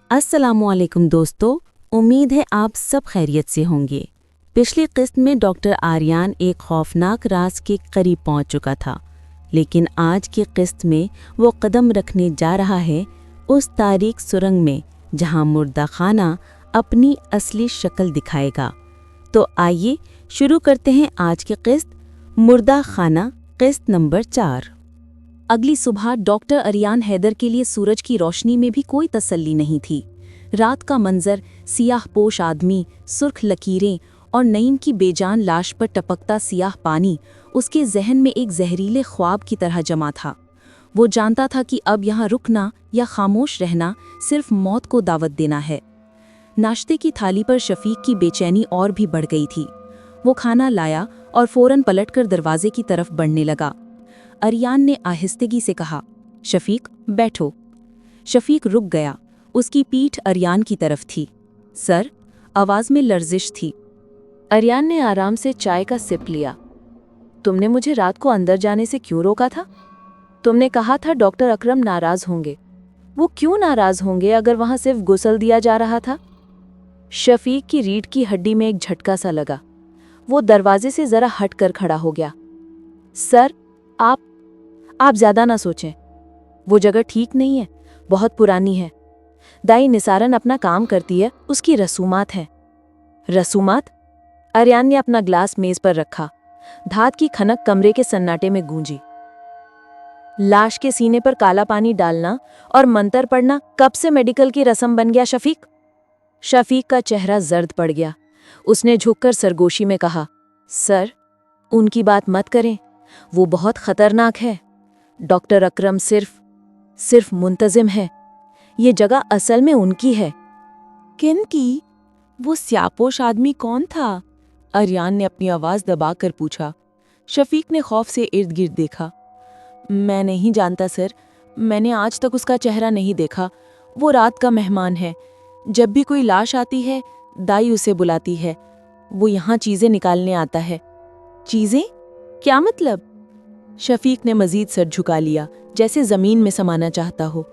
अस्सलामुअलैकुम दोस्तों, उम्मीद है आप सब खैरियत से होंगे। पिछली किस्त में डॉक्टर आर्यान एक खौफनाक राज के करीब पहुंच चुका था, लेकिन आज की किस्त में वो कदम रखने जा रहा है उस तारीक सुरंग में जहां मुर्दा खाना अपनी असली शक्ल दिखाएगा। तो आइए शुरू करते हैं आज की किस्त, मुर्दा खाना, किस्त नंबर 4। अगली सुबह डॉक्टर आर्यान हैदर के लिए सूरज की रोशनी में भी कोई तसल्ली नहीं थी। रात का मंजर, सियाहपोश आदमी, सुर्ख लकीरें और नईम की बेजान लाश पर टपकता सियाह पानी उसके जहन में एक जहरीले ख्वाब की तरह जमा था। वो जानता था कि अब यहाँ रुकना या खामोश रहना सिर्फ मौत को दावत देना है। नाश्ते की थाली पर शफीक की बेचैनी और भी बढ़ गई थी। वो खाना लाया और फौरन पलटकर दरवाजे की तरफ बढ़ने लगा। आर्यान ने आहिस्तगी से कहा, शफीक बैठो। शफीक रुक गया। उसकी पीठ आर्यान की तरफ थी। सर, आवाज में लर्जिश थी। आर्यान ने आराम से चाय का सिप लिया। तुमने मुझे रात को अंदर जाने से क्यों रोका था? तुमने कहा था डॉक्टर अकरम नाराज होंगे। वो क्यों नाराज होंगे अगर वहां सिर्फ गुस्ल दिया जा रहा था? शफीक की रीढ़ की हड्डी में एक झटका सा लगा। वो दरवाजे से जरा हटकर खड़ा हो गया। सर, आप ज्यादा ना सोचें। वो जगह ठीक नहीं है, बहुत पुरानी है। दाई निसारन अपना काम करती है, उसकी रसूमात हैं। रसूमात? आर्यान ने अपना ग्लास मेज पर रखा। धात की खनक कमरे के सन्नाटे में गूंजी। लाश के सीने पर काला पानी डालना और मंतर पढ़ना कब से मेडिकल की रस्म बन गया शफीक? शफीक का चेहरा जर्द पड़ गया। उसने झुककर सरगोशी में कहा, सर, उनकी बात मत करें, वो बहुत खतरनाक है। डॉक्टर अकरम सिर्फ मुंतजिम है। ये जगह असल में उनकी है। किन की? वो स्यापोश आदमी कौन था? आर्यान ने अपनी आवाज दबाकर पूछा। शफीक ने खौफ से इर्द गिर्द देखा। मैं नहीं जानता सर, मैंने आज तक उसका चेहरा नहीं देखा। वो रात का मेहमान है। जब भी कोई लाश आती है, दाई उसे बुलाती है। वो यहाँ चीजें निकालने आता है। चीजें? क्या मतलब? शफीक ने मजीद सर झुका लिया, जैसे जमीन में समाना चाहता हो।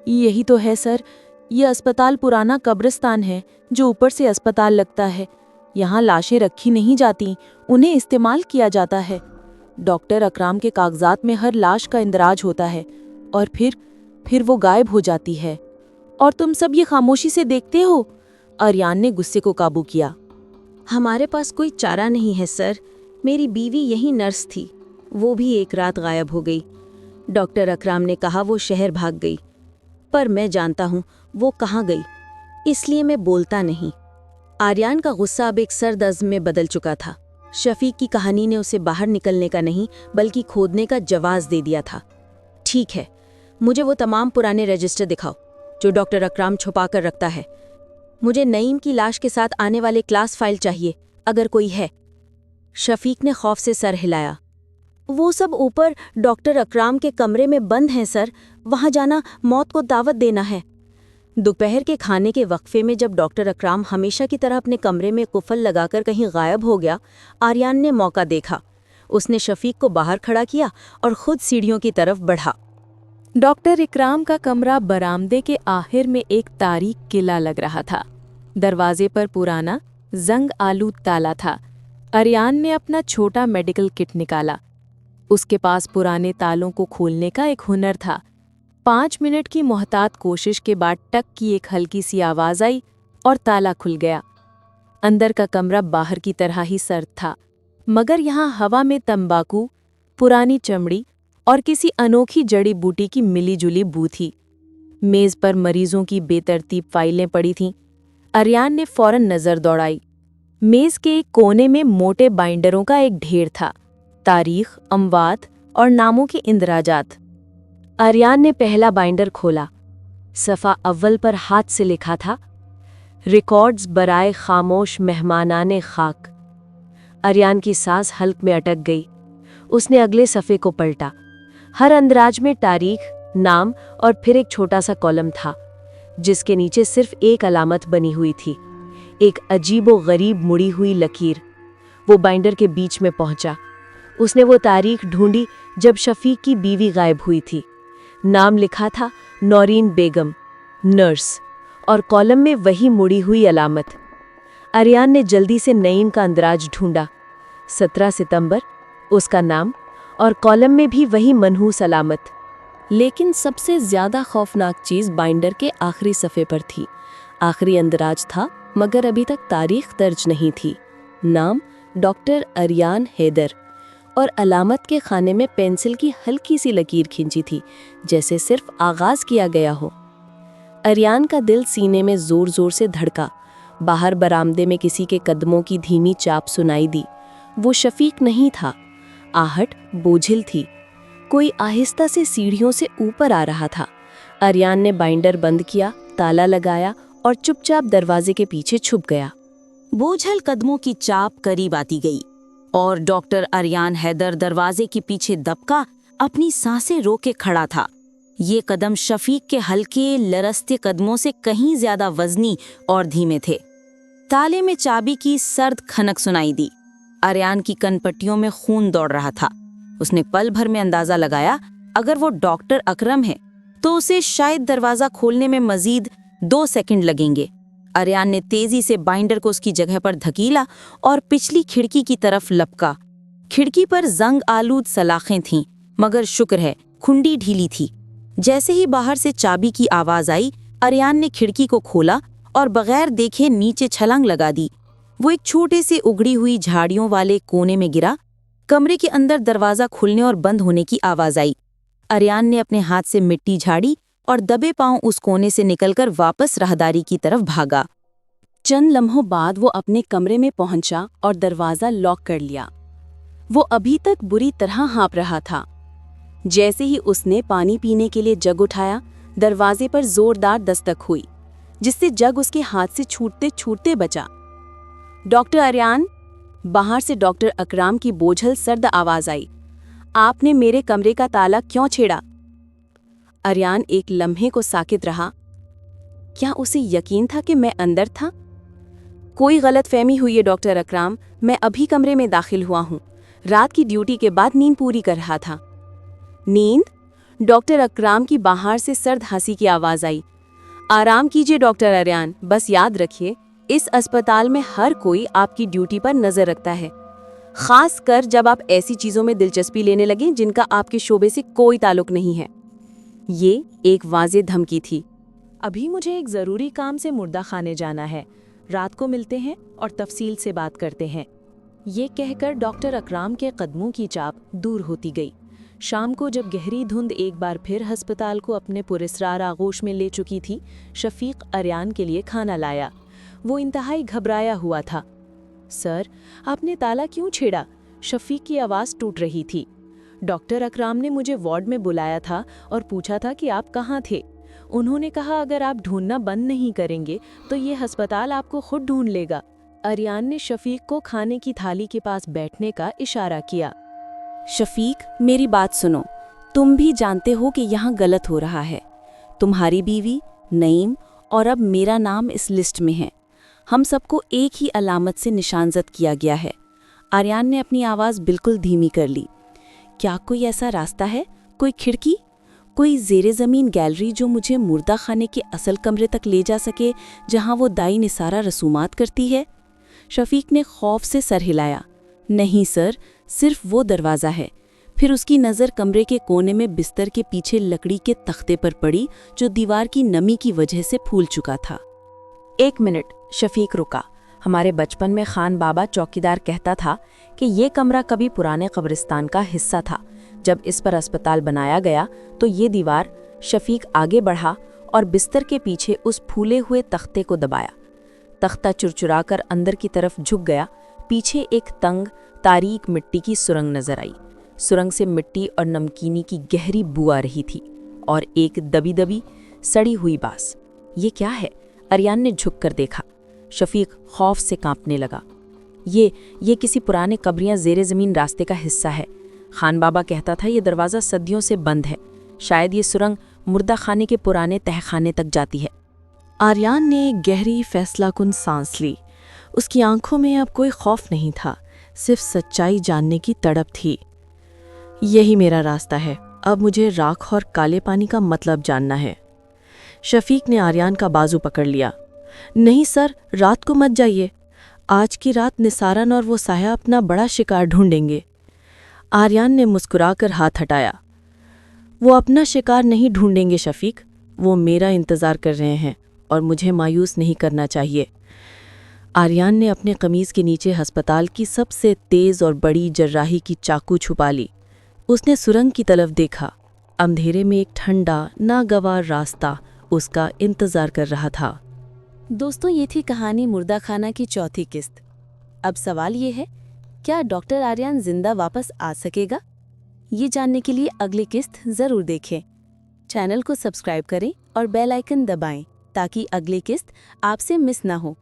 यही तो है सर, ये अस्पताल पुराना कब्रिस्तान है जो ऊपर से अस्पताल लगता है। यहाँ लाशें रखी नहीं जाती, उन्हें इस्तेमाल किया जाता है। डॉक्टर अकराम के कागजात में हर लाश का इंदराज होता है और फिर वो गायब हो जाती है। और तुम सब ये खामोशी से देखते हो? आर्यान ने गुस्से को काबू किया। हमारे पास कोई चारा नहीं है सर। मेरी बीवी यही नर्स थी, वो भी एक रात गायब हो गई। डॉक्टर अकराम ने कहा वो शहर भाग गई, पर मैं जानता हूँ वो कहाँ गई, इसलिए मैं बोलता नहीं। आर्यान का गुस्सा अब एक सर्द अज़्म में बदल चुका था। शफीक की कहानी ने उसे बाहर निकलने का नहीं बल्कि खोदने का जवाब दे दिया था। ठीक है, मुझे वो तमाम पुराने रजिस्टर दिखाओ जो डॉक्टर अकराम छुपा कर रखता है। मुझे नईम की लाश के साथ आने वाले क्लास फाइल चाहिए, अगर कोई है। शफीक ने खौफ से सर हिलाया। वो सब ऊपर डॉक्टर अकराम के कमरे में बंद हैं सर, वहां जाना मौत को दावत देना है। दोपहर के खाने के वक्फे में जब डॉक्टर अकराम हमेशा की तरह अपने कमरे में कुफल लगाकर कहीं गायब हो गया, आर्यान ने मौका देखा। उसने शफीक को बाहर खड़ा किया और खुद सीढ़ियों की तरफ बढ़ा। डॉक्टर इकराम का कमरा बरामदे के आखिर में एक तारीक किला लग रहा था। दरवाजे पर पुराना जंग आलूद ताला था। आर्यान ने अपना छोटा मेडिकल किट निकाला। उसके पास पुराने तालों को खोलने का एक हुनर था। 5 मिनट की मोहतात कोशिश के बाद टक की एक हल्की सी आवाज आई और ताला खुल गया। अंदर का कमरा बाहर की तरह ही सर्द था, मगर यहाँ हवा में तंबाकू, पुरानी चमड़ी और किसी अनोखी जड़ी बूटी की मिली-जुली बू थी। मेज पर मरीजों की बेतरतीब फाइलें पड़ी थीं। आर्यान ने फौरन नजर दौड़ाई। मेज के एक कोने में मोटे बाइंडरों का एक ढेर था, तारीख, अमवात और नामों के इंदराजात। आर्यान ने पहला बाइंडर खोला। सफ़ा अव्वल पर हाथ से लिखा था, रिकॉर्ड्स बराए खामोश मेहमानाने खाक। आर्यान की सांस हल्क में अटक गई। उसने अगले सफ़े को पलटा। हर अंदराज में तारीख, नाम और फिर एक छोटा सा कॉलम था, जिसके नीचे सिर्फ एक अलामत बनी हुई थी, एक अजीबो गरीब मुड़ी हुई लकीर। वो बाइंडर के बीच में पहुंचा। उसने वो तारीख ढूंढी जब शफीक की बीवी गायब हुई थी। नाम लिखा था नौरीन बेगम, नर्स, और कॉलम में वही मुड़ी हुई अलामत। आर्यान ने जल्दी से नईम का अंदराज ढूंढा। 17 सितंबर, उसका नाम, और कॉलम में भी वही मनहूस अलामत। लेकिन सबसे ज्यादा खौफनाक चीज बाइंडर के आखिरी सफ़े पर थी। आखिरी अंदराज था, मगर अभी तक तारीख दर्ज नहीं थी। नाम डॉक्टर आर्यान हैदर, और अलामत के खाने में पेंसिल की हल्की सी लकीर खींची थी, जैसे सिर्फ आगाज किया गया हो। आर्यान का दिल सीने में जोर जोर से धड़का। बाहर बरामदे में किसी के कदमों की धीमी चाप सुनाई दी। वो शफीक नहीं था। आहट बोझिल थी। कोई आहिस्ता से सीढ़ियों से ऊपर आ रहा था। आर्यान ने बाइंडर बंद किया, ताला लगाया और चुपचाप दरवाजे के पीछे छुप गया। बोझल कदमों की चाप करीब आती गई और डॉक्टर आर्यान हैदर दरवाजे के पीछे दबका अपनी सांसें रोके खड़ा था। ये कदम शफीक के हल्के लरसते कदमों से कहीं ज्यादा वजनी और धीमे थे। ताले में चाबी की सर्द खनक सुनाई दी। आर्यान की कनपट्टियों में खून दौड़ रहा था। उसने पल भर में अंदाजा लगाया, अगर वो डॉक्टर अकरम है तो उसे शायद दरवाजा खोलने में मजीद 2 सेकंड लगेंगे। आर्यान ने तेजी से बाइंडर को उसकी जगह पर धकीला और पिछली खिड़की की तरफ लपका। खिड़की पर जंग आलूद सलाखें थीं, मगर शुक्र है खुंडी ढीली थी। जैसे ही बाहर से चाबी की आवाज आई, आर्यान ने खिड़की को खोला और बगैर देखे नीचे छलांग लगा दी। वो एक छोटे से उगड़ी हुई झाड़ियों वाले कोने में गिरा। कमरे के अंदर दरवाजा खुलने और बंद होने की आवाज आई। आर्यान ने अपने हाथ से मिट्टी झाड़ी और दबे पांव उस कोने से निकलकर वापस राहदारी की तरफ भागा। चंद लम्हों बाद वो अपने कमरे में पहुंचा और दरवाजा लॉक कर लिया। वो अभी तक बुरी तरह हाँप रहा था। जैसे ही उसने पानी पीने के लिए जग उठाया, दरवाजे पर जोरदार दस्तक हुई, जिससे जग उसके हाथ से छूटते छूटते बचा। डॉक्टर आर्यान, बाहर से डॉक्टर अकराम की बोझल सर्द आवाज आई। आपने मेरे कमरे का ताला क्यों छेड़ा? आर्यान एक लम्हे को साकित रहा। क्या उसे यकीन था कि मैं अंदर था? कोई गलतफहमी हुई है डॉक्टर अकराम, मैं अभी कमरे में दाखिल हुआ हूँ। रात की ड्यूटी के बाद नींद पूरी कर रहा था। नींद? डॉक्टर अकराम की बाहर से सर्द हंसी की आवाज आई। आराम कीजिए डॉक्टर आर्यान, बस याद रखिए इस अस्पताल में हर कोई आपकी ड्यूटी पर नजर रखता है, खास कर जब आप ऐसी चीजों में दिलचस्पी लेने लगें जिनका आपके शोबे से कोई ताल्लुक नहीं है। ये एक वाज़ेह धमकी थी। अभी मुझे एक ज़रूरी काम से मुर्दा खाने जाना है। रात को मिलते हैं और तफसील से बात करते हैं। ये कहकर डॉक्टर अकराम के कदमों की चाप दूर होती गई। शाम को जब गहरी धुंध एक बार फिर अस्पताल को अपने पुरस्रार आगोश में ले चुकी थी, शफीक आर्यान के लिए खाना लाया। वो इंतहाई घबराया हुआ था। सर, आपने ताला क्यों छेड़ा? शफीक की आवाज़ टूट रही थी। डॉक्टर अकराम ने मुझे वार्ड में बुलाया था और पूछा था कि आप कहाँ थे। उन्होंने कहा अगर आप ढूंढना बंद नहीं करेंगे तो ये अस्पताल आपको खुद ढूंढ लेगा। आर्यान ने शफीक को खाने की थाली के पास बैठने का इशारा किया। शफीक, मेरी बात सुनो। तुम भी जानते हो कि यहाँ गलत हो रहा है। तुम्हारी बीवी, नईम और अब मेरा नाम इस लिस्ट में है। हम सबको एक ही अलामत से निशानजद किया गया है। आर्यान ने अपनी आवाज़ बिल्कुल धीमी कर ली। क्या कोई ऐसा रास्ता है, कोई खिड़की, कोई ज़ेरे ज़मीन गैलरी जो मुझे मुर्दा खाने के असल कमरे तक ले जा सके, जहाँ वो दाई निसारा रसूमात करती है? शफीक ने खौफ से सर हिलाया। नहीं सर, सिर्फ वो दरवाज़ा है। फिर उसकी नज़र कमरे के कोने में बिस्तर के पीछे लकड़ी के तख्ते पर पड़ी, जो दीवार की नमी की वजह से फूल चुका था। 1 मिनट, शफीक रुका। हमारे बचपन में खान बाबा चौकीदार कहता था कि ये कमरा कभी पुराने कब्रिस्तान का हिस्सा था। जब इस पर अस्पताल बनाया गया तो ये दीवार। शफीक आगे बढ़ा और बिस्तर के पीछे उस फूले हुए तख्ते को दबाया। तख्ता चुरचुराकर अंदर की तरफ झुक गया। पीछे एक तंग तारीक मिट्टी की सुरंग नजर आई। सुरंग से मिट्टी और नमकीनी की गहरी बू आ रही थी और एक दबी दबी सड़ी हुई बास। ये क्या है? आर्यान ने झुककर देखा। शफीक खौफ से कांपने लगा। ये किसी पुराने कब्रियां ज़ेरे ज़मीन रास्ते का हिस्सा है। खान बाबा कहता था ये दरवाज़ा सदियों से बंद है। शायद ये सुरंग मुर्दा खाने के पुराने तहखाने तक जाती है। आर्यान ने एक गहरी फैसलाकुन सांस ली। उसकी आंखों में अब कोई खौफ नहीं था, सिर्फ सच्चाई जानने की तड़प थी। यही मेरा रास्ता है। अब मुझे राख और काले पानी का मतलब जानना है। शफीक ने आर्यान का बाजू पकड़ लिया। नहीं सर, रात को मत जाइए। आज की रात निसारन और वो साया अपना बड़ा शिकार ढूंढेंगे। आर्यान ने मुस्कुराकर हाथ हटाया। वो अपना शिकार नहीं ढूंढेंगे शफीक, वो मेरा इंतज़ार कर रहे हैं और मुझे मायूस नहीं करना चाहिए। आर्यान ने अपने कमीज़ के नीचे अस्पताल की सबसे तेज़ और बड़ी जर्राही की चाकू छुपा ली। उसने सुरंग की तरफ देखा। अंधेरे में एक ठंडा नागवार रास्ता उसका इंतज़ार कर रहा था। दोस्तों, ये थी कहानी मुर्दा खाना की चौथी किस्त। अब सवाल ये है, क्या डॉक्टर आर्यान जिंदा वापस आ सकेगा? ये जानने के लिए अगली किस्त ज़रूर देखें। चैनल को सब्सक्राइब करें और बेल आइकन दबाएं ताकि अगली किस्त आपसे मिस ना हो।